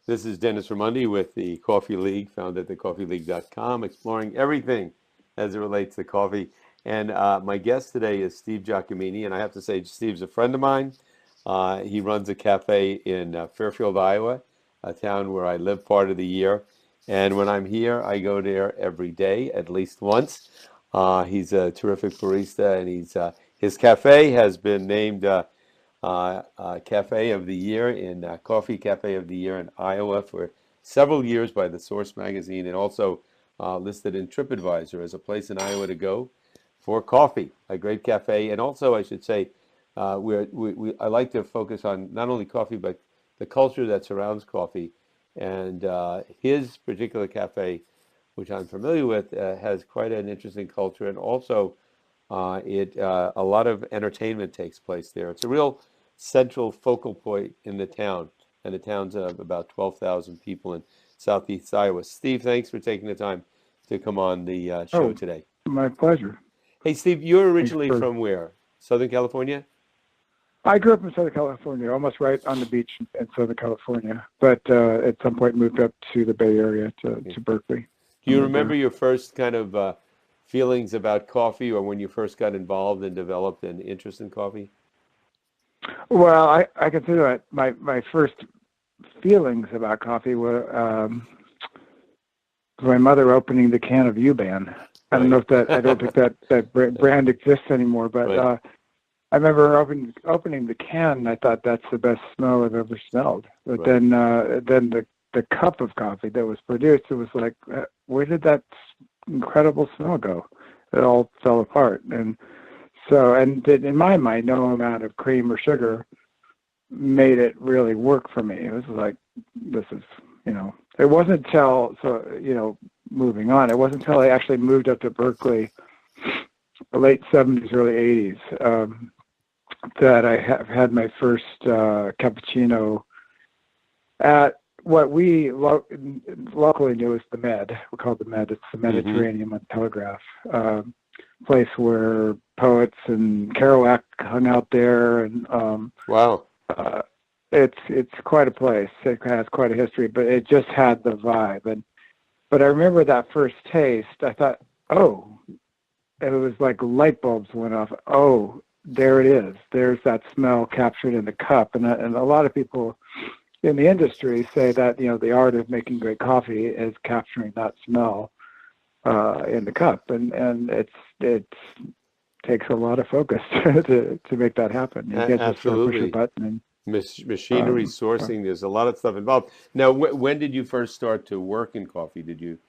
This is Dennis Raimondi with the Coffee League, found at thecoffeeleague.com, exploring everything as it relates to coffee. And my guest today is Steve Giacomini, and I have to say, Steve's a friend of mine. He runs a cafe in Fairfield, Iowa, a town where I live part of the year. And when I'm here, I go there every day, at least once. He's a terrific barista, and his cafe has been named Cafe of the Year Coffee Cafe of the Year in Iowa for several years by the Source magazine, and also listed in TripAdvisor as a place in Iowa to go for coffee, a great cafe. And also, I should say, I like to focus on not only coffee, but the culture that surrounds coffee. And his particular cafe, which I'm familiar with, has quite an interesting culture, and also a lot of entertainment takes place there. It's a real central focal point in the town, and the town's of about 12,000 people in southeast Iowa. Steve, thanks for taking the time to come on the show Oh, today. my pleasure. Hey, Steve, you're Thanks originally for. from where? Southern California? I grew up in Southern California, almost right on the beach in Southern California, but at some point moved up to the Bay Area to Berkeley. Do you remember your first kind of feelings about coffee, or when you first got involved and developed an interest in coffee? Well, I consider that my first feelings about coffee were my mother opening the can of U-Ban. I don't know if I don't think that brand exists anymore, but Right. I remember her opening the can, and I thought that's the best smell I've ever smelled. But Right. then the cup of coffee that was produced, it was like, where did that incredible smell go? It all fell apart. And so, and in my mind, no amount of cream or sugar made it really work for me. It was like, this is, it wasn't until, moving on, it wasn't until I actually moved up to Berkeley, the late 70s, early 80s, that I have had my first cappuccino at what we locally knew as the Med. We called the Med. It's the Mediterranean on Telegraph. Place where poets and Kerouac hung out there, and Wow. it's quite a place. It has quite a history, but it just had the vibe. But I remember that first taste. I thought, oh, it was like light bulbs went off. Oh, there it is. There's that smell captured in the cup. And a lot of people in the industry say that, the art of making great coffee is capturing that smell in the cup. And it takes a lot of focus to make that happen. You can't just push a Absolutely. button and Machinery, sourcing, there's a lot of stuff involved. Now, when did you first start to work in coffee? Did you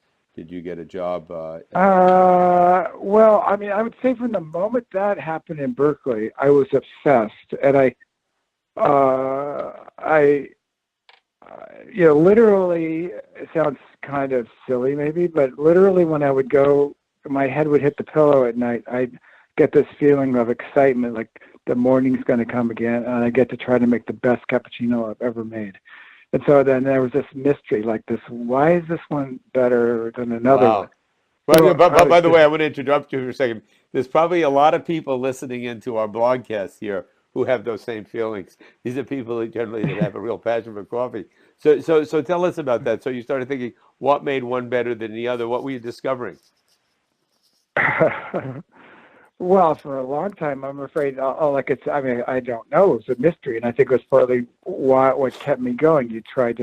get a job? Well, I mean, I would say from the moment that happened in Berkeley, I was obsessed, and literally, it sounds kind of silly maybe, but literally when I would go, my head would hit the pillow at night, I'd get this feeling of excitement, like the morning's going to come again, and I get to try to make the best cappuccino I've ever made. And so then there was this mystery, like this, why is this one better than another one? Wow. Well, So but, I but was by the just, way, I want to interrupt you for a second. There's probably a lot of people listening into our broadcast here who have those same feelings. These are people that generally that have a real passion for coffee. So tell us about that. So you started thinking, what made one better than the other? What were you discovering? well, for a long time, I'm afraid, I mean, I don't know. It was a mystery, and I think it was partly what kept me going. You try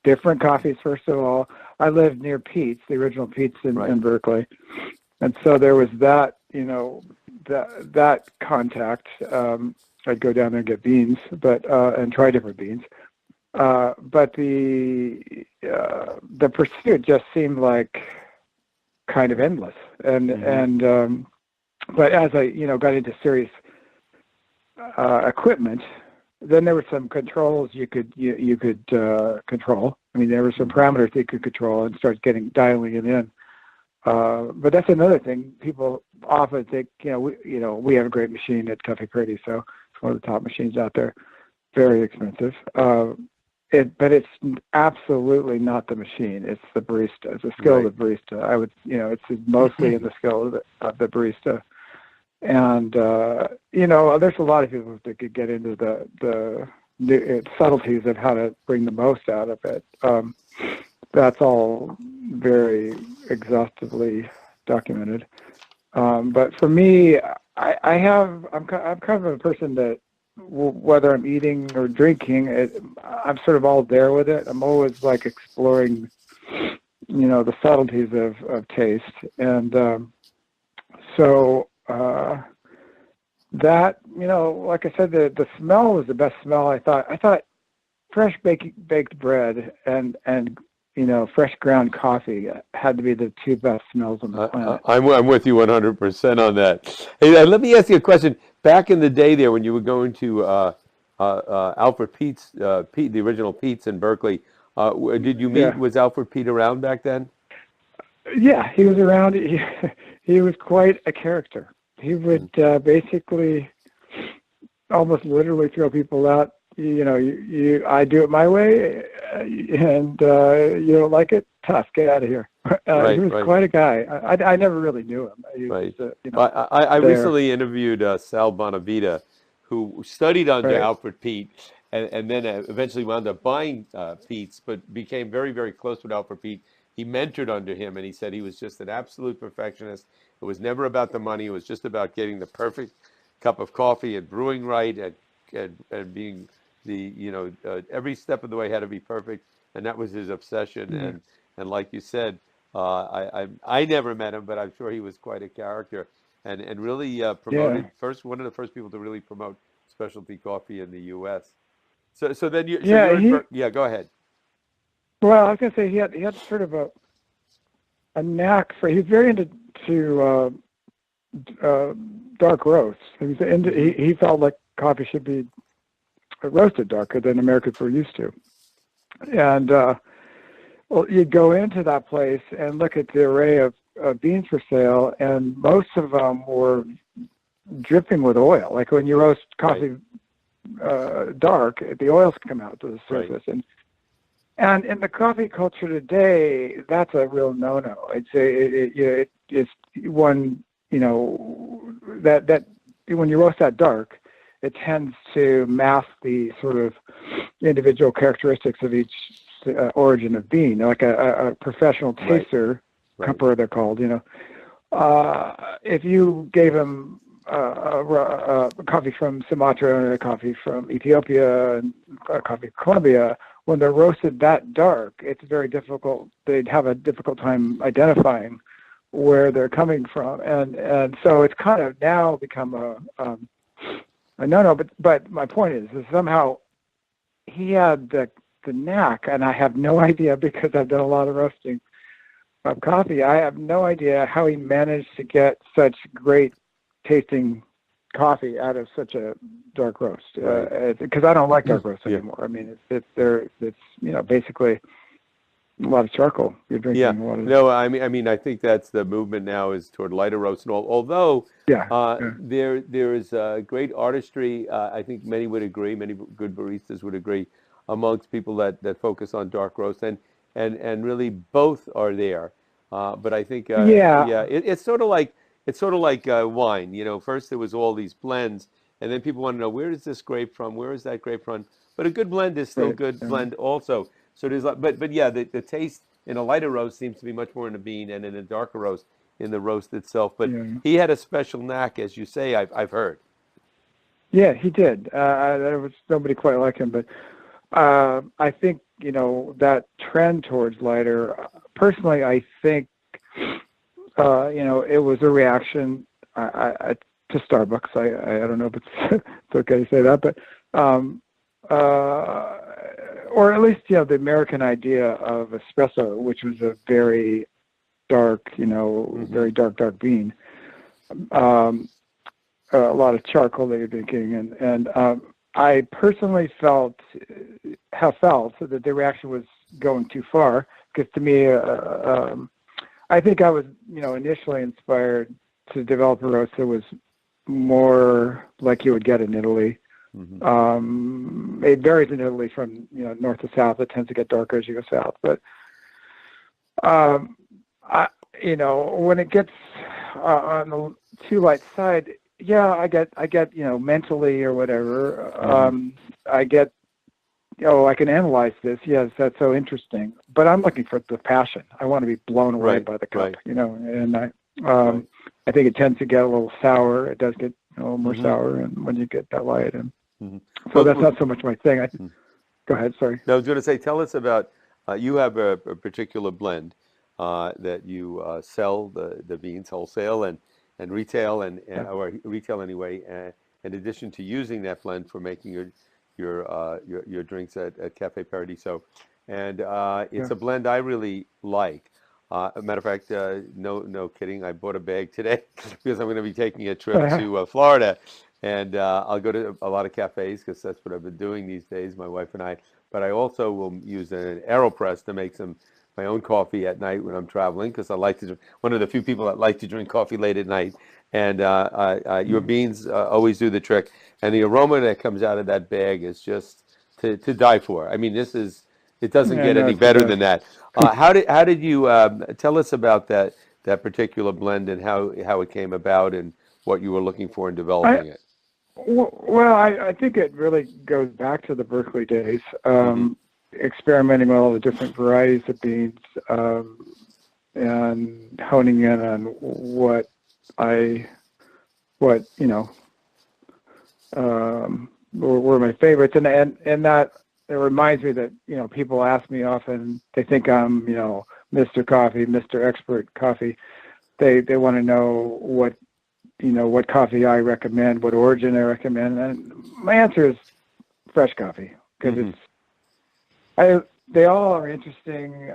different coffees, first of all. I lived near Peet's, the original Peet's Right. in Berkeley. And so there was that, that contact. I'd go down there and get beans, and try different beans. But the pursuit just seemed like kind of endless. But as I, got into serious equipment, then there were some controls you could control. I mean, there were some parameters you could control and start dialing it in. But that's another thing. People often think, we have a great machine at Cafe Paradiso. It's one of the top machines out there. Very expensive. But it's absolutely not the machine. It's the barista. It's the skill Right. of the barista. It's mostly in the skill of the barista. And there's a lot of people that could get into the subtleties of how to bring the most out of it. That's all very exhaustively documented. But for me, I'm kind of a person that whether I'm eating or drinking, I'm sort of all there with it. I'm always like exploring, the subtleties of taste. And so that, like I said, the smell was the best smell. I thought fresh baked bread and fresh ground coffee had to be the two best smells on the planet. I'm with you 100% on that. Hey, let me ask you a question. Back in the day there when you were going to Alfred Peet's, the original Peet's in Berkeley, did you meet, Yeah. was Alfred Peet around back then? Yeah, he was around. He was quite a character. He would basically almost literally throw people out. I do it my way, and you don't like it? Tough, get out of here. He was quite a guy. I never really knew him. He was, I recently interviewed Sal Bonavita, who studied under Alfred Peet, and then eventually wound up buying Peet's, but became very, very close with Alfred Peet. He mentored under him, and he said he was just an absolute perfectionist. It was never about the money. It was just about getting the perfect cup of coffee and brewing right and being every step of the way had to be perfect, and that was his obsession. Mm-hmm. And like you said, I never met him, but I'm sure he was quite a character, and really promoted one of the first people to really promote specialty coffee in the U.S. So then go ahead. Well, I was going to say he had sort of a knack for. He's very into dark roasts. He felt like coffee should be roasted darker than Americans were used to. And you'd go into that place and look at the array of beans for sale, and most of them were dripping with oil. Like when you roast coffee dark, the oils come out to the surface. Right. And in the coffee culture today, that's a real no-no. I'd say it's one, that when you roast that dark, it tends to mask the sort of individual characteristics of each origin of bean. Like a professional taster, cupper they're called, if you gave him a coffee from Sumatra and a coffee from Ethiopia and a coffee from Colombia, when they're roasted that dark, it's very difficult. They'd have a difficult time identifying where they're coming from, and so it's kind of now become a no. But my point is somehow he had the knack, and I have no idea because I've done a lot of roasting of coffee. I have no idea how he managed to get such great tasting coffee out of such a dark roast, because I don't like dark roast anymore. I mean, it's basically a lot of charcoal. You're drinking a lot of. No, I mean, I think that's the movement now is toward lighter roast and all. Although there is great artistry. I think many would agree. Many good baristas would agree amongst people that focus on dark roast, and really both are there. But I think it's sort of like. It's sort of like wine. First there was all these blends, and then people want to know, where is this grape from? Where is that grape from? But a good blend is still good blend also. So there's but the taste in a lighter roast seems to be much more in the bean, and in a darker roast in the roast itself. But he had a special knack, as you say. I've heard. Yeah, he did. There was nobody quite like him, but I think that trend towards lighter. Personally, I think. It was a reaction to Starbucks. I don't know if it's okay to say that, but or at least the American idea of espresso, which was a very dark, very dark bean. A lot of charcoal that you're drinking, and I personally have felt that the reaction was going too far, because to me. I think I was, initially inspired to develop a roast that was more like you would get in Italy. Mm-hmm. It varies in Italy from, north to south. It tends to get darker as you go south. But, when it gets on the too light side, I get, mentally or whatever, I get oh, I can analyze this. Yes, that's so interesting. But I'm looking for the passion. I want to be blown away Right, by the cup, right, and right. I think it tends to get a little sour. It does get a little more Hmm. sour, and when you get that light, and Hmm. so Well, that's not so much my thing. Go ahead. Sorry. I was going to say, tell us about you have a particular blend that you sell the beans wholesale and retail Yeah. or retail anyway. In addition to using that blend for making your drinks at Cafe Paradiso, and it's Yeah. a blend I really like. A matter of fact, no kidding. I bought a bag today because I'm going to be taking a trip to Florida, and I'll go to a lot of cafes because that's what I've been doing these days, my wife and I. But I also will use an AeroPress to make my own coffee at night when I'm traveling because I like to. One of the few people that like to drink coffee late at night, and your Mhm. beans always do the trick, and the aroma that comes out of that bag is just to die for. I mean, it doesn't Yeah. get No, any it's the better than best. that. How did you tell us about that particular blend and how it came about and what you were looking for in I developing it? Well, I think it really goes back to the Berkeley days, Hmm. experimenting with all the different varieties of beans, and honing in on I, what, were my favorites. And that it reminds me that, people ask me often, they think I'm, Mr. Coffee, Mr. Expert Coffee. They want to know what coffee I recommend, what origin I recommend. And my answer is fresh coffee because Hmm. they all are interesting.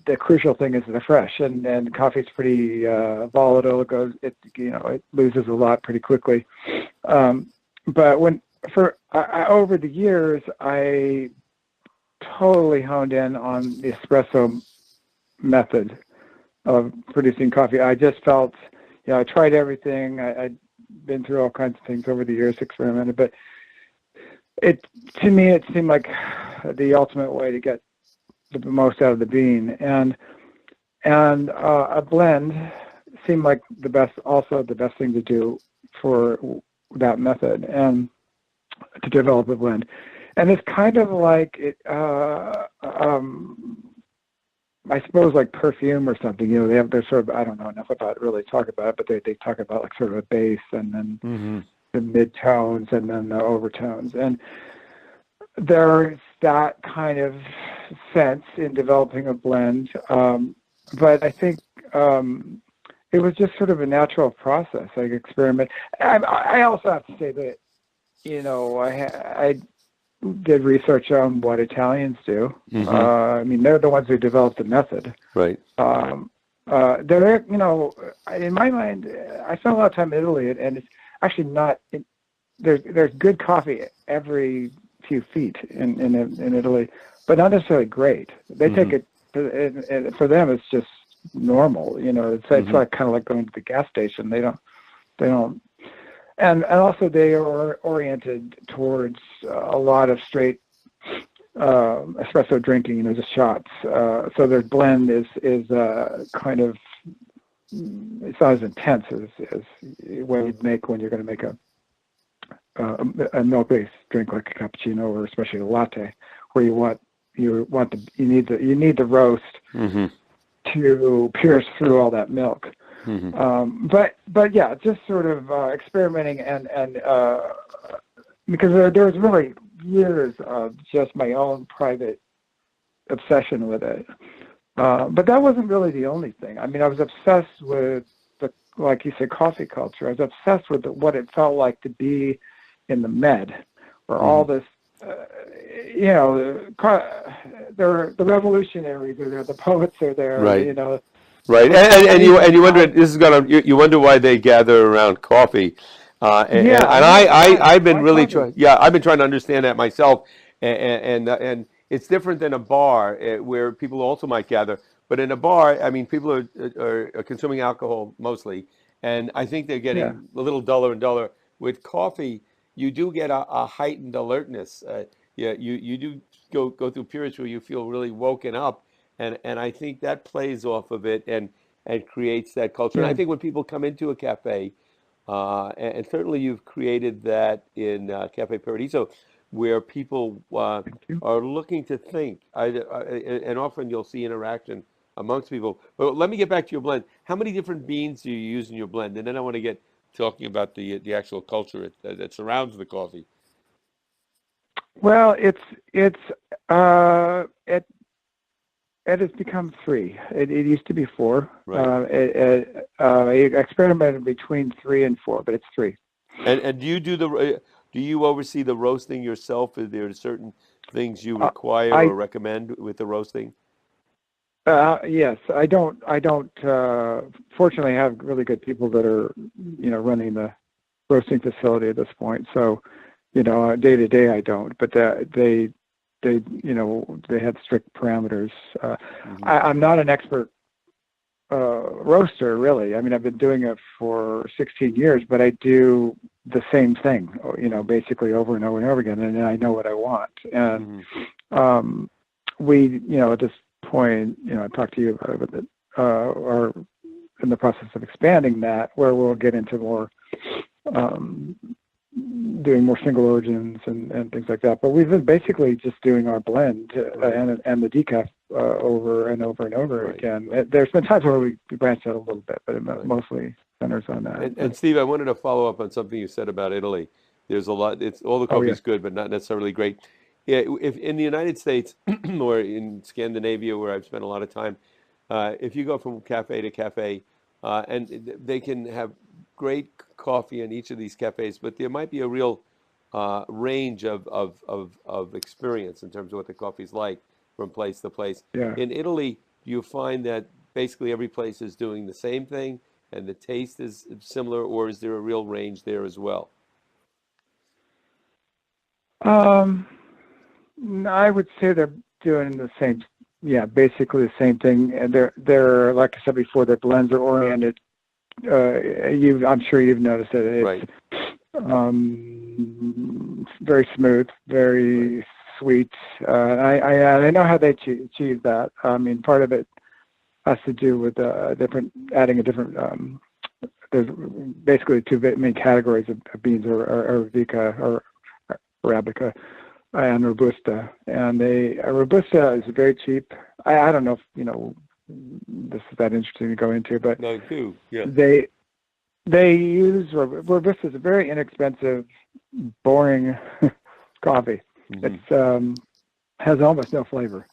The crucial thing is the fresh, and coffee's pretty volatile. It loses a lot pretty quickly. But over the years, I totally honed in on the espresso method of producing coffee. I just felt, I tried everything. I'd been through all kinds of things over the years, experimented, but it to me it seemed like the ultimate way to get the most out of the bean, and a blend seemed like the best thing to do for that method and to develop a blend. And it's kind of like I suppose like perfume or something. They're sort of, I don't know enough about really talk about it, but they talk about like sort of a base and then Hmm. the mid-tones and then the overtones. And there's that kind of sense in developing a blend. But I think it was just sort of a natural process, like experiment. I also have to say that, I did research on what Italians do. Hmm. I mean, they're the ones who developed the method. Right. They're, in my mind, I spent a lot of time in Italy, and it's actually not. There's good coffee every few feet in Italy, but not necessarily great. They take Hmm. it for them. It's just normal. It's Hmm. like kind of like going to the gas station. They don't, and also they are oriented towards a lot of straight espresso drinking, just shots. So their blend is kind of, it's not as intense as what you'd make when you're going to make a milk-based drink like a cappuccino or especially a latte, where you need the roast Hmm. to pierce through all that milk. Hmm. But yeah, just sort of experimenting and because there was really years of just my own private obsession with it. But that wasn't really the only thing. I mean, I was obsessed with like you said, coffee culture. I was obsessed with what it felt like to be in the Med, where Hmm. all this, the revolutionaries are there, the poets are there, Right. Right, and you wonder, performing. this is gonna you wonder why they gather around coffee, Yeah, and why? I've been Why really coffee? trying, yeah, I've been trying to understand that myself, and it's different than a bar where people also might gather, but in a bar, I mean, people are consuming alcohol mostly, and I think they're Yeah, getting a little duller and duller. With coffee, you do get a heightened alertness. Yeah, you do go through periods where you feel really woken up, and I think that plays off of it and creates that culture. And I yeah, think when people come into a cafe, and certainly you've created that in Cafe Paradiso, where people Thank you. are looking to think. And often you'll see interaction amongst people. But let me get back to your blend. How many different beans do you use in your blend? And then I want to get talking about the actual culture that surrounds the coffee. Well, it's uh, it it has become three. It used to be four. Right. I experimented between three and four, but it's three. And do you do you oversee the roasting yourself? Is there certain things you Uh, require I or recommend with the roasting? Yes, I don't. Fortunately, have really good people that are, running the roasting facility at this point. So, day to day, I don't. But they have strict parameters. Hmm. I'm not an expert roaster, really. I mean, I've been doing it for 16 years, but I do the same thing, basically over and over and over again, and then I know what I want. And Hmm. we, at this point, I talked to you about it, are in the process of expanding that, where we'll get into more, um, doing more single origins and things like that. But we've been basically just doing our blend Right. and the decaf over and over and over Right. again. Right. There's been times where we branched out a little bit, but it Right. mostly centers on that. And Steve, I wanted to follow up on something you said about Italy. There's a lot. It's all the Oh yeah, coffee's good, but not necessarily great. Yeah, if in the United States or in Scandinavia, where I've spent a lot of time, if you go from cafe to cafe, and they can have great coffee in each of these cafes, but there might be a real range of experience in terms of what the coffee's like from place to place. yeah. In Italy, do you find that basically every place is doing the same thing and the taste is similar, or is there a real range there as well? Um, I would say they're doing the same, yeah, basically the same thing. And they're like I said before, their blends are oriented. I'm sure you've noticed it. Right. It's very smooth, Right. very sweet. I know how they achieve that. I mean, part of it has to do with adding a different. There's basically two main categories of beans, or Arabica or Arabica and Robusta. And Robusta is very cheap. I don't know if this is that interesting to go into, but No, too. Yeah. they use Robusta is a very inexpensive, boring coffee. Hmm. It's has almost no flavor,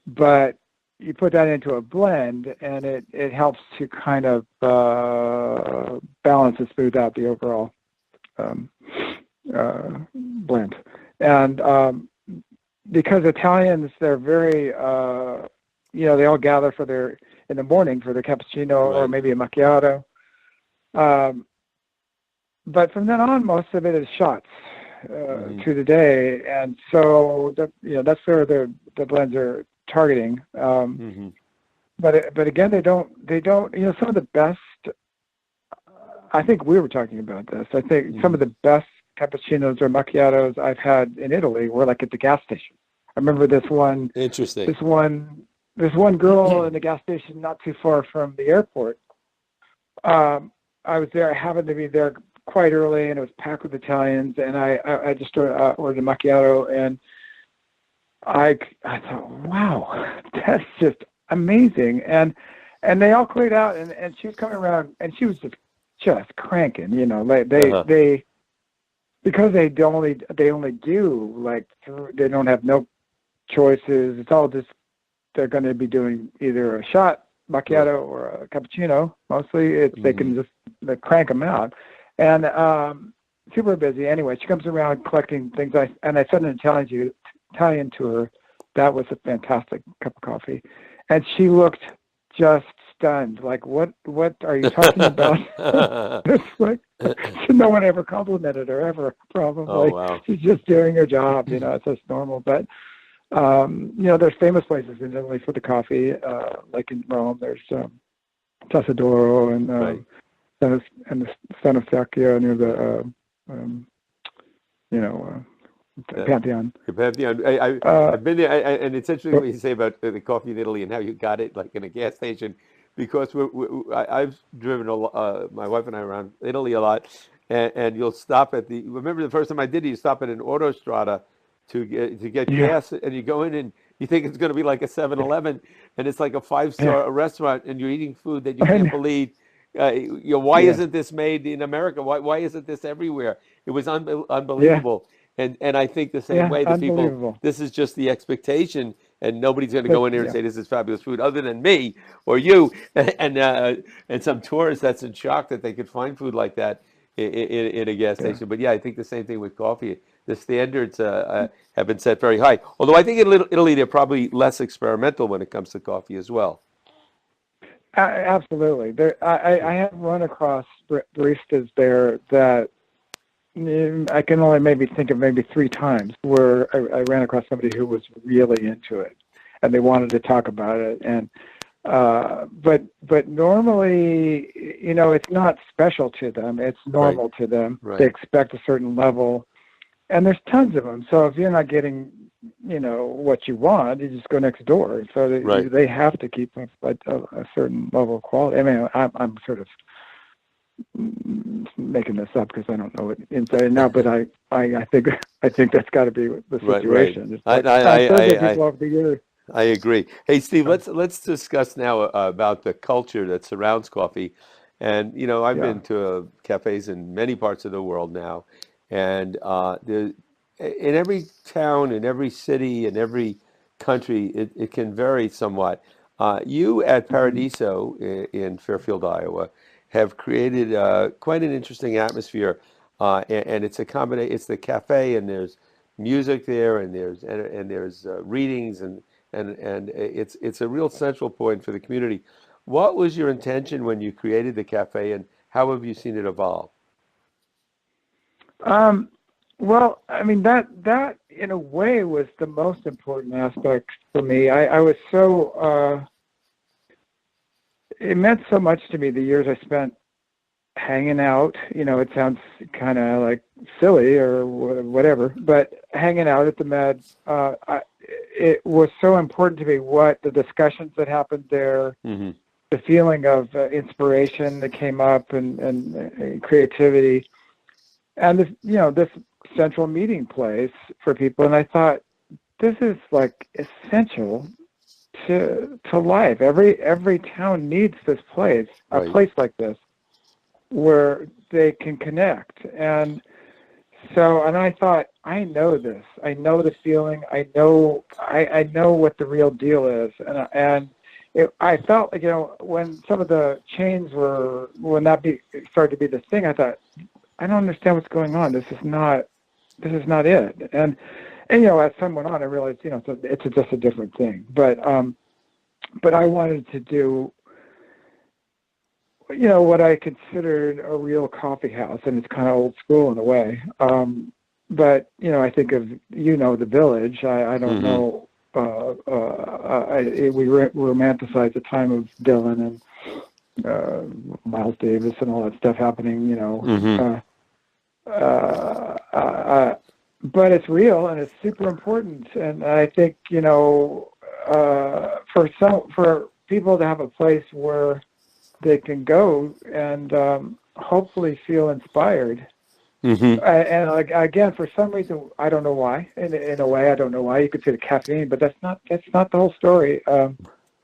but you put that into a blend, and it helps to kind of balance and smooth out the overall um, blend. And because Italians, they're very, they all gather in the morning for their cappuccino or Right. maybe a macchiato. Um, but from then on, most of it is shots Hmm. through the day, and so that's where the blends are targeting. Hmm. But again, they don't. Some of the best. I think we were talking about this. I think some Hmm. of the best cappuccinos or macchiatos I've had in Italy were like at the gas station. I remember Interesting. this one, this one girl in the gas station not too far from the airport. Um, I was there. I happened to be there quite early, and it was packed with Italians. And I just ordered a macchiato, and I thought, wow, that's just amazing. And they all cleared out, and she was coming around, and she was just cranking. Like Uh-huh. they because they only do like they don't have no choices. It's all just they're going to be doing either a shot Right. macchiato or a cappuccino. Mostly, they Hmm. can just crank them out, and super busy. Anyway, she comes around collecting things. I said an Italian to her. That was a fantastic cup of coffee, and she looked just stunned. Like, what are you talking about? It's like no one ever complimented her ever. Oh, Probably wow. she's just doing her job. It's just normal. But there's famous places in Italy for the coffee. Like in Rome, there's Tassadoro and Right. the Stannisacchio near the you know That, Pantheon. Pantheon. Uh, I've been there, and it's interesting what you say about the coffee in Italy and how you got it, like in a gas station, because I've driven my wife and I around Italy a lot, and you'll stop at remember the first time I did it, you stop at an autostrada, to get Yeah. gas, and you go in and you think it's going to be like a 7-Eleven, and it's like a Yeah. five-star restaurant, and you're eating food that you can't And believe. Why yeah. isn't this made in America? Why isn't this everywhere? It was Yeah. unbelievable. And I think the same Yeah. way, the people, Unbelievable. this is just the expectation, and nobody's going to But go in there and yeah. say this is fabulous food other than me or you and some tourist that's in shock that they could find food like that in a gas Yeah. station. But yeah, I think the same thing with coffee. The standards have been set very high. Although I think in Italy they're probably less experimental when it comes to coffee as well. Absolutely. I have run across baristas there that I can only maybe think of maybe 3 times where I ran across somebody who was really into it, and they wanted to talk about it. And but normally, it's not special to them. It's Right, normal to them. They right, expect a certain level, and there's tons of them. So if you're not getting, what you want, you just go next door. So right. they have to keep a certain level of quality. I mean, I'm sort of making this up because I don't know it inside and out, but I think that's got to be the Right, right. situation. It's I, like I, I've I, surveyed I, people over the years. I agree. Hey, Steve, Uh, let's discuss now about the culture that surrounds coffee. And I've yeah. been to cafes in many parts of the world now, and in every town, in every city, in every country, it can vary somewhat. You at Hmm. Paradiso in Fairfield, Iowa, have created quite an interesting atmosphere, and it's a combination. It's the cafe, and there's music there, and there's readings, and it's a real central point for the community. What was your intention when you created the cafe, and how have you seen it evolve? Um, well, I mean that in a way was the most important aspect for me. I was so it meant so much to me the years I spent hanging out. It sounds kind of like silly or whatever, but hanging out at the Med, it was so important to me what the discussions that happened there, Hmm. the feeling of inspiration that came up, and creativity, and this central meeting place for people. And I thought this is like essential to life. Every town needs this place, a Right. place like this where they can connect. And so, and I thought, I know this. I know the feeling. I know what the real deal is. I felt like, when some of the chains when started to be the thing, I thought, I don't understand what's going on. This is not it. And as time went on, I realized, it's just a different thing. But I wanted to do, what I considered a real coffee house, and it's kind of old school in a way. But I think of the Village. I don't Hmm. know. We romanticize the time of Dylan and Miles Davis and all that stuff happening. Hmm. But it's real and it's super important. And I think for people to have a place where they can go and hopefully feel inspired. Hmm. And again, for some reason, I don't know why. In a way, I don't know why. You could say the caffeine, but that's not the whole story.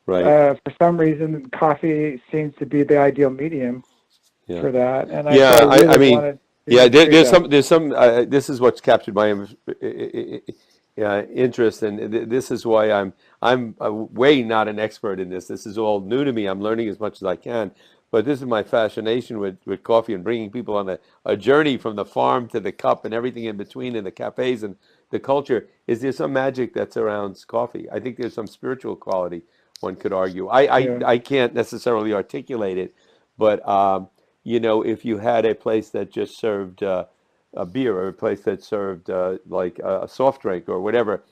Right. For some reason, coffee seems to be the ideal medium Yeah. for that, and so I Yeah. I really mean, wanted yeah. to create that. There's some. This is what's captured my interest, and this is why I'm way not an expert in this. This is all new to me. I'm learning as much as I can. But this is my fascination with coffee and bringing people on a journey from the farm to the cup and everything in between, and the cafes and the culture. Is there some magic that surrounds coffee? I think there's some spiritual quality, one could argue. Yeah. I can't necessarily articulate it, but if you had a place that just served a beer, or a place that served like a soft drink or whatever,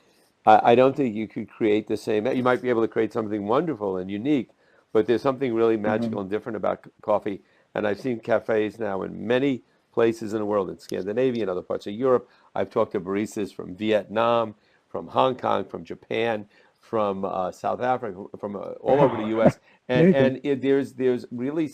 I don't think you could create the same. You might be able to create something wonderful and unique, but there's something really Hmm. magical and different about coffee. And I've seen cafes now in many places in the world, in Scandinavia and other parts of Europe. I've talked to baristas from Vietnam, from Hong Kong, from Japan, from South Africa, from all over the Wow. U.S. And Amazing. and there's really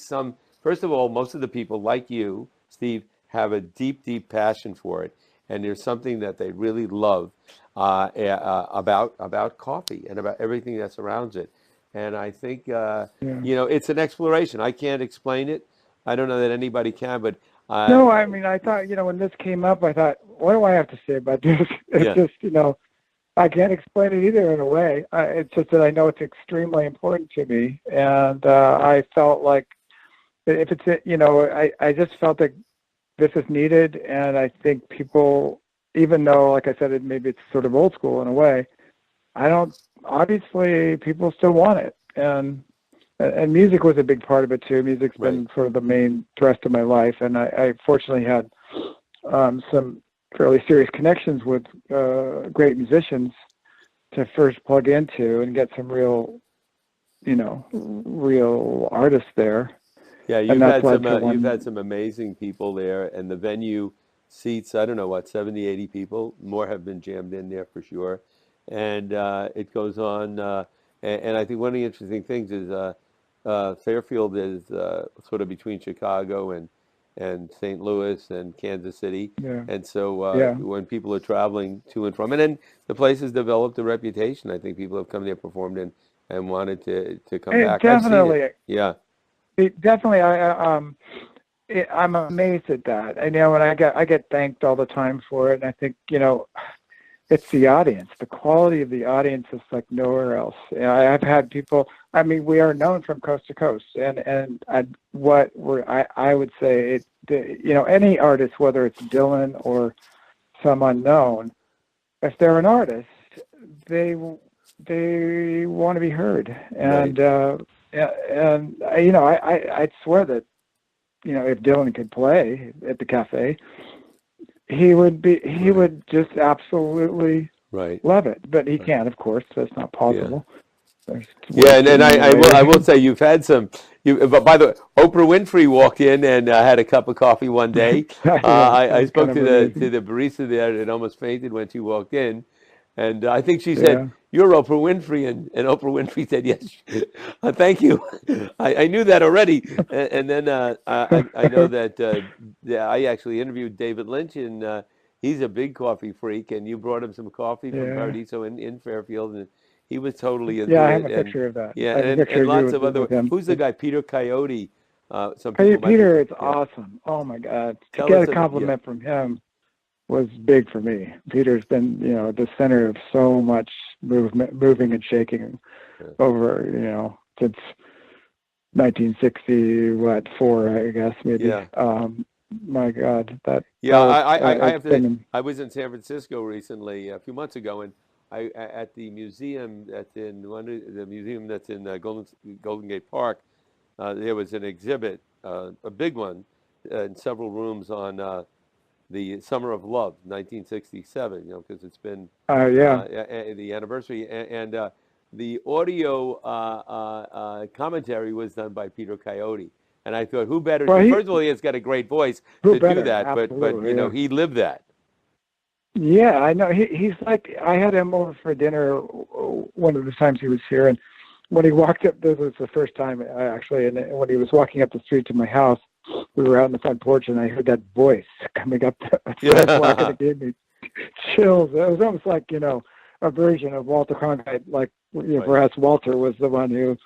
First of all, most of the people like you, Steve, have a deep, deep passion for it. and there's something that they really love about coffee and about everything that surrounds it. And I think Yeah. it's an exploration. I can't explain it. I don't know that anybody can, but No, I mean, I thought, when this came up, I thought, what do I have to say about this? It's yeah, just, I can't explain it either in a way. It's just that I know it's extremely important to me. And I felt like if it's, I just felt that this is needed. And I think people, even though, like I said, maybe it's sort of old school in a way, obviously people still want it. And music was a big part of it too. Music's right. been sort of the main thrust of my life. And I fortunately had some fairly serious connections with great musicians to first plug into and get some real artists there. Yeah, And that's led to you've one. had some amazing people there, and the venue seats, I don't know what, 70, 80 people. More have been jammed in there for sure. And it goes on. And I think one of the interesting things is Fairfield is sort of between Chicago and St. Louis and Kansas City. Yeah. And so Yeah. when people are traveling to and from, and then the place has developed a reputation. I think people have come there, performed, and wanted to come back. I've seen Definitely. it. Yeah. Definitely. I'm amazed at that. And when I get thanked all the time for it, and I think it's the audience. The quality of the audience is like nowhere else. I've had people. I mean, we are known from coast to coast, and I would say any artist, whether it's Dylan or some unknown, if they're an artist, they want to be heard, and Right. I'd swear that if Dylan could play at the cafe, he would just absolutely Right. love it. But he can't, of course. That's not possible. Yeah, and I will say you've had some. But by the way, Oprah Winfrey walked in and had a cup of coffee one day. Yeah, I that's kind spoke of to amazing. the barista there and almost fainted when she walked in, and I think she said, Yeah, "You're Oprah Winfrey," and Oprah Winfrey said, "Yes, thank you." I knew that already, and then I know that I actually interviewed David Lynch, and he's a big coffee freak, and you brought him some coffee from yeah, Paradiso in Fairfield, and he was totally yeah. into I have it, a and picture of that. yeah, I have a picture and of you lots of other. with him. Who's the guy? Peter Coyote. Some people might be. Peter, it's Yeah, awesome. Oh my God, to tell get us a about. Yeah, compliment from him was big for me. Peter's been, the center of so much moving and shaking yeah, over, since 1960, four, I guess maybe. yeah. My God, Yeah, I it's have to say, been. I was in San Francisco recently, a few months ago, and at the museum that's in the museum that's in Golden Gate Park, there was an exhibit, a big one, in several rooms on the Summer of Love, 1967. Because it's been Yeah. the anniversary, and the audio commentary was done by Peter Coyote. And I thought, who better Well, to? First of all, he has got a great voice who to do better? that, but Absolutely. Yeah. he lived that. Yeah, I know. He's like, I had him over for dinner one of the times he was here, and when he walked up, this was the first time actually, and when he was walking up the street to my house, we were out on the front porch, and I heard that voice coming up the front block, and Yeah, it gave me chills. It was almost like, a version of Walter Cronkite, like, right, perhaps Walter was the one who,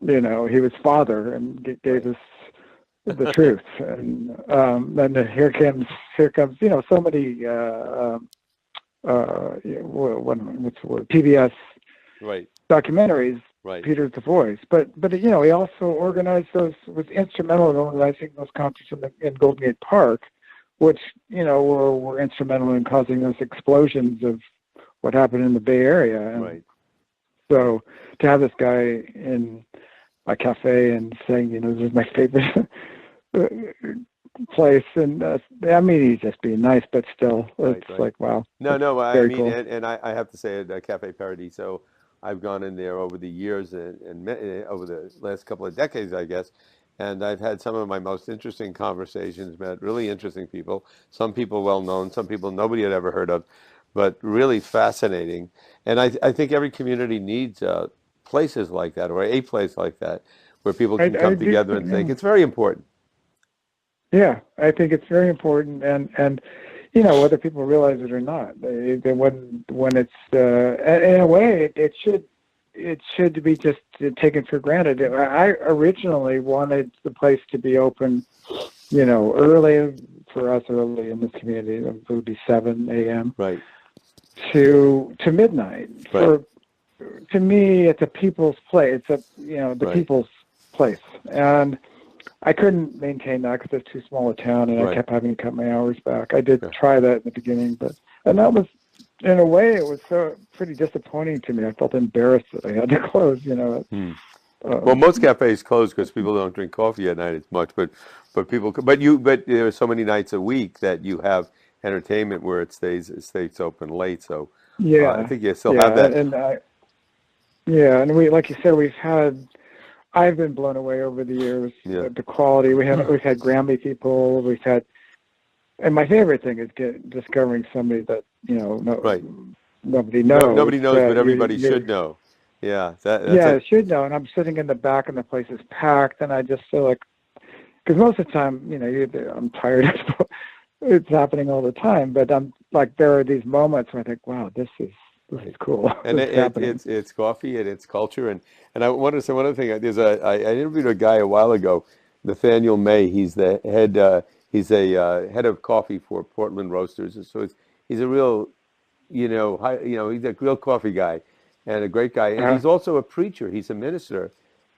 he was father and gave right. us the truth. And then here comes, so many, what's the word, PBS Right, documentaries. right, Peter's the voice, but he also organized was instrumental in organizing those concerts in Golden Gate Park, which were instrumental in causing those explosions of what happened in the Bay Area. And right. so to have this guy in a cafe and saying, this is my favorite place, and I mean, he's just being nice, but still, Right, it's right. like, wow, No, it's no, I very mean, cool. and I have to say at Cafe Paradiso, I've gone in there over the years and over the last couple of decades, I guess, and I've had some of my most interesting conversations, met really interesting people, some people well known, some people nobody had ever heard of, but really fascinating. And I think every community needs places like that, or a place like that, where people can I come do, together and think. yeah. It's very important. Yeah, I think it's very important, and whether people realize it or not. When it's in a way, it should be just taken for granted. I originally wanted the place to be open, early for us, early in this community. It would be 7 a.m. Right. to midnight. Right. To me, it's a people's place. It's the Right. people's place, and I couldn't maintain that because it's too small a town, and Right. I kept having to cut my hours back. I did Yeah. try that in the beginning, and that was, in a way, it was so pretty disappointing to me. I felt embarrassed that I had to close. Well, most cafes close because people don't drink coffee at night as much, but there are so many nights a week that you have entertainment where it stays open late. So I think you still have that. And we, like you said, I've been blown away over the years at the quality. We've had Grammy people. And my favorite thing is discovering somebody that nobody knows. Nobody knows, but everybody should know. Yeah, should know. And I'm sitting in the back, and the place is packed, and I just feel like, because most of the time, I'm tired. It's happening all the time, but I'm like, there are these moments where I think, wow, this is cool. And it's coffee and it's culture. And I want to say one other thing. I interviewed a guy a while ago, Nathaniel May. He's the head. He's a head of coffee for Portland Roasters. And so he's a real, he's a real coffee guy and a great guy. And he's also a preacher. He's a minister.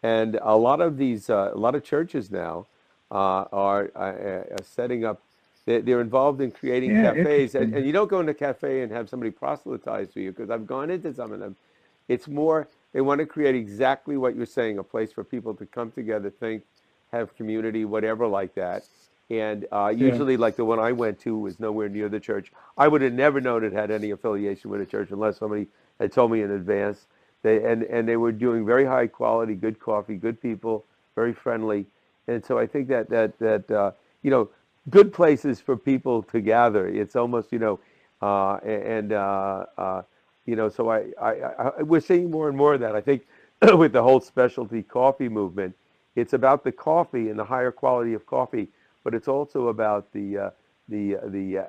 And a lot of churches now are setting up. They're involved in creating cafes, and you don't go into a cafe and have somebody proselytize to you, because I've gone into some of them. It's more, they want to create exactly what you're saying, a place for people to come together, think, have community, whatever like that. And usually, like the one I went to was nowhere near the church. I would have never known it had any affiliation with a church unless somebody had told me in advance. They were doing very high quality, good coffee, good people, very friendly. And so I think that good places for people to gather. It's almost, so we're seeing more and more of that. I think with the whole specialty coffee movement, it's about the coffee and the higher quality of coffee, but it's also about the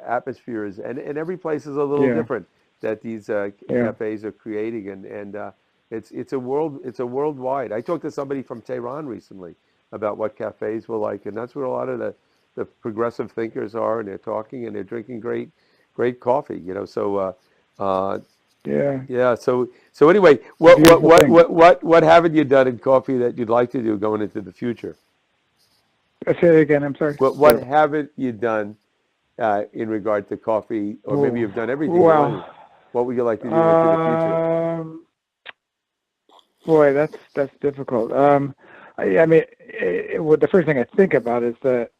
atmospheres, and every place is a little different that these cafes are creating, and it's a worldwide. I talked to somebody from Tehran recently about what cafes were like, and that's where a lot of the progressive thinkers are, and they're talking and they're drinking great coffee, So So anyway, what haven't you done in coffee that you'd like to do going into the future? Say it again. I'm sorry. What haven't you done in regard to coffee, or maybe you've done everything? Well, what would you like to do into the future? Boy, that's difficult. I mean, the first thing I think about is that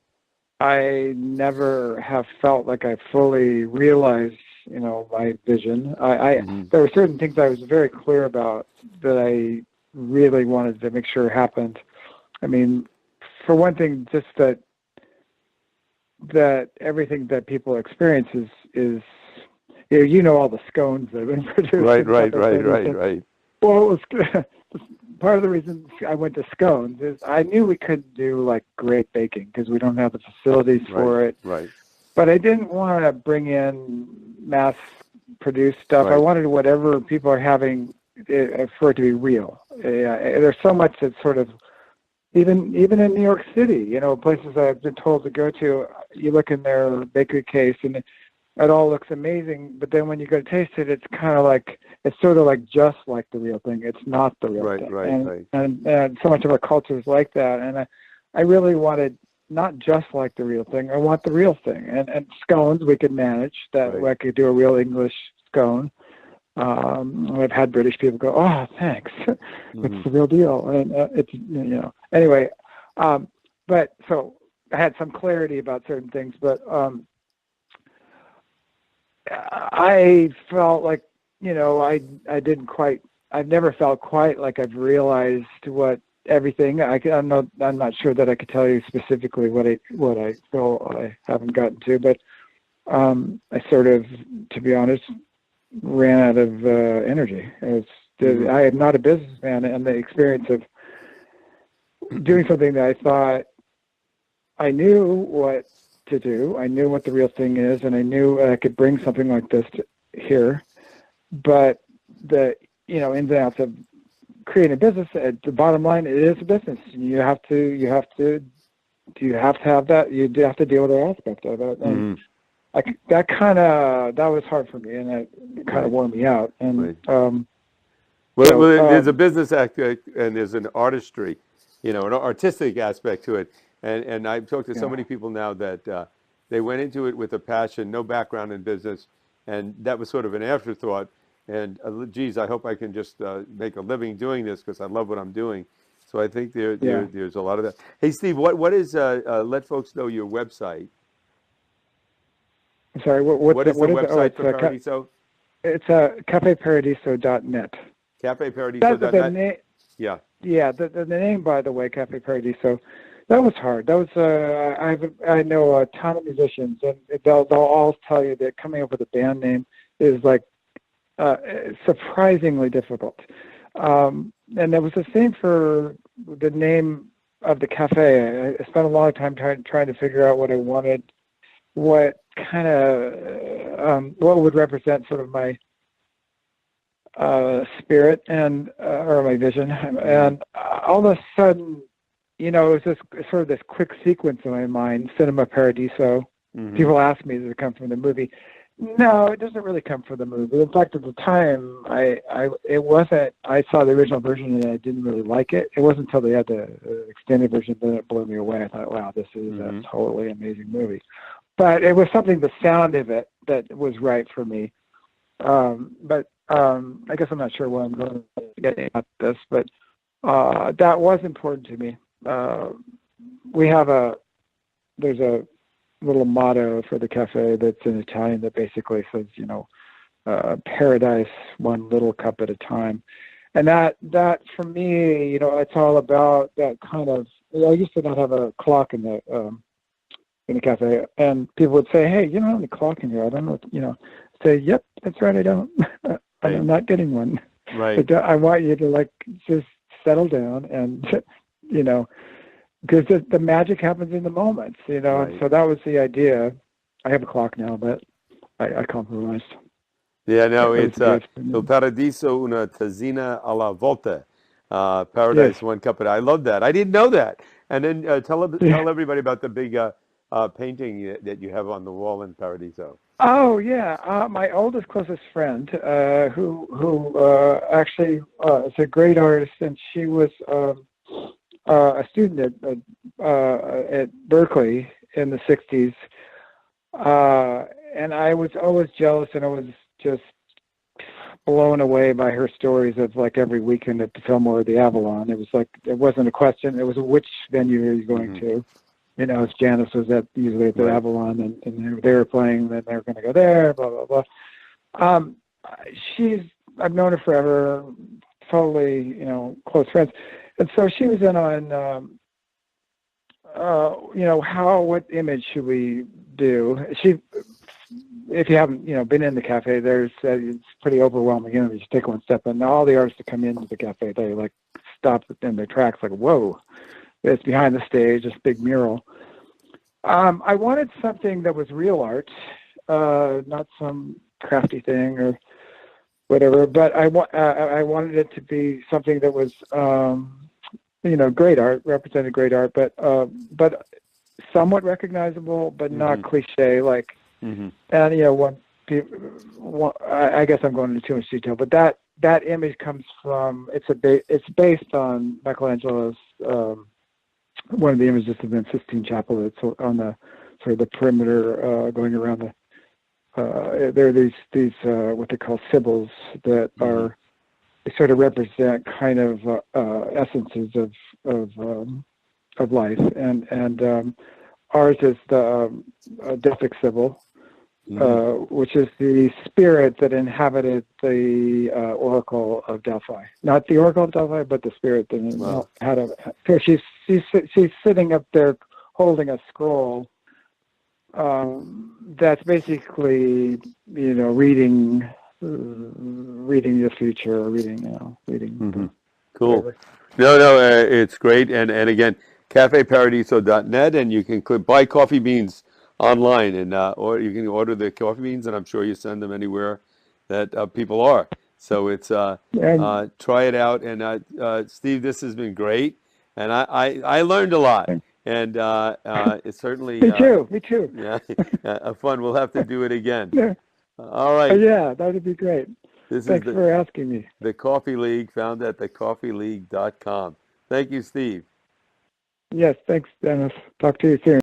I never have felt like I fully realized, my vision. There were certain things I was very clear about that I really wanted to make sure happened. I mean, for one thing, just that everything that people experience is all the scones that have been produced. Right. Well, it was part of the reason I went to scones is I knew we couldn't do like great baking because we don't have the facilities for it. Right. But I didn't want to bring in mass-produced stuff. I wanted whatever people are having for it to be real. There's so much that's sort of, even in New York City, places I've been told to go to, you look in their bakery case and it all looks amazing, but then when you go to taste it, it's kind of like, it's sort of like just like the real thing. It's not the real thing. Right. And so much of our culture is like that. And I really wanted not just like the real thing. I want the real thing. And scones we could manage. I could do a real English scone. I've had British people go, "Oh, thanks. It's the real deal." And it's anyway. But so I had some clarity about certain things, but I felt like I've never felt quite like I've realized what everything. I'm not sure that I could tell you specifically what I feel I haven't gotten to, but I sort of, to be honest, ran out of energy. I am not a businessman, and the experience of doing something that I thought I knew what to do. I knew what the real thing is, and I knew I could bring something like this here. But the ins and outs of creating a business, at the bottom line, it is a business. You have to have that. You have to deal with that aspect of it. And that was hard for me, and it kind of wore me out. And there's a business aspect and there's an artistry, an artistic aspect to it. And I've talked to so many people now that they went into it with a passion, no background in business, and that was sort of an afterthought. And geez, I hope I can just make a living doing this because I love what I'm doing. So I think there's a lot of that. Hey, Steve, what is let folks know your website? I'm sorry, what is the website for Paradiso? It's cafeparadiso.net. Cafeparadiso.net. Yeah. The name, by the way, Cafe Paradiso. That was hard. That was I know a ton of musicians, and they'll all tell you that coming up with a band name is like surprisingly difficult. And it was the same for the name of the cafe. I spent a long time trying to figure out what I wanted, what kind of what would represent sort of my spirit and or my vision. And all of a sudden, it was this sort of this quick sequence in my mind, Cinema Paradiso. People ask me, does it come from the movie? No, it doesn't really come from the movie. In fact, at the time, it wasn't. I saw the original version and I didn't really like it. It wasn't until they had the extended version that it blew me away. I thought, wow, this is a totally amazing movie. But it was something, the sound of it, that was right for me. But I guess I'm not sure where I'm going to get at this, but that was important to me. There's a little motto for the cafe that's in Italian that basically says, paradise one little cup at a time. And that for me, it's all about that kind of, I used to not have a clock in the cafe, and people would say, hey, you don't have any clock in here. I don't know, say, yep, that's right, I don't. I'm not getting one. Right. But I want you to just settle down and, because the magic happens in the moments, Right. And so that was the idea. I have a clock now, but I compromised. Yeah, no, it's Il Paradiso una tazzina alla volta. Paradise, one cup at a time. I love that. I didn't know that. And then tell everybody about the big painting that you have on the wall in Paradiso. Oh yeah, my oldest closest friend, who actually is a great artist, and she was a student at Berkeley in the '60s, and I was always jealous, and I was just blown away by her stories of every weekend at the Fillmore or the Avalon. It was it wasn't a question; it was which venue are you going to. Janice was usually at the Avalon, and they were playing, then they were going to go there, blah, blah, blah. I've known her forever, totally, close friends. And so she was in on, what image should we do? If you haven't, been in the cafe, it's pretty overwhelming. You just take one step, and all the artists that come into the cafe, they stop in their tracks, whoa. It's behind the stage, this big mural. I wanted something that was real art, not some crafty thing or whatever. But I wanted it to be something that was, great art, represented great art, but somewhat recognizable, but not cliche. And I guess I'm going into too much detail, but that image comes from. It's based on Michelangelo's. One of the images of the Sistine Chapel. It's on the sort of the perimeter going around the. There are these what they call sibyls that are they sort of represent kind of essences of life, and ours is the Delphic sibyl, which is the spirit that inhabited the Oracle of Delphi. Not the Oracle of Delphi, but the spirit that had a. So she's sitting up there holding a scroll. That's basically reading the future, reading. Cool. Whatever. No, it's great, and again, cafeparadiso.net, and you can buy coffee beans online, and or you can order the coffee beans, and I'm sure you send them anywhere that people are. So it's And try it out. And Steve, this has been great, and I learned a lot, and it's certainly me too. Me too. yeah fun. We'll have to do it again. Yeah. All right. Yeah, that'd be great. This is Thanks for asking me. the Coffee League, found at thecoffeeleague.com. Thank you, Steve. Yes, thanks, Dennis. Talk to you soon.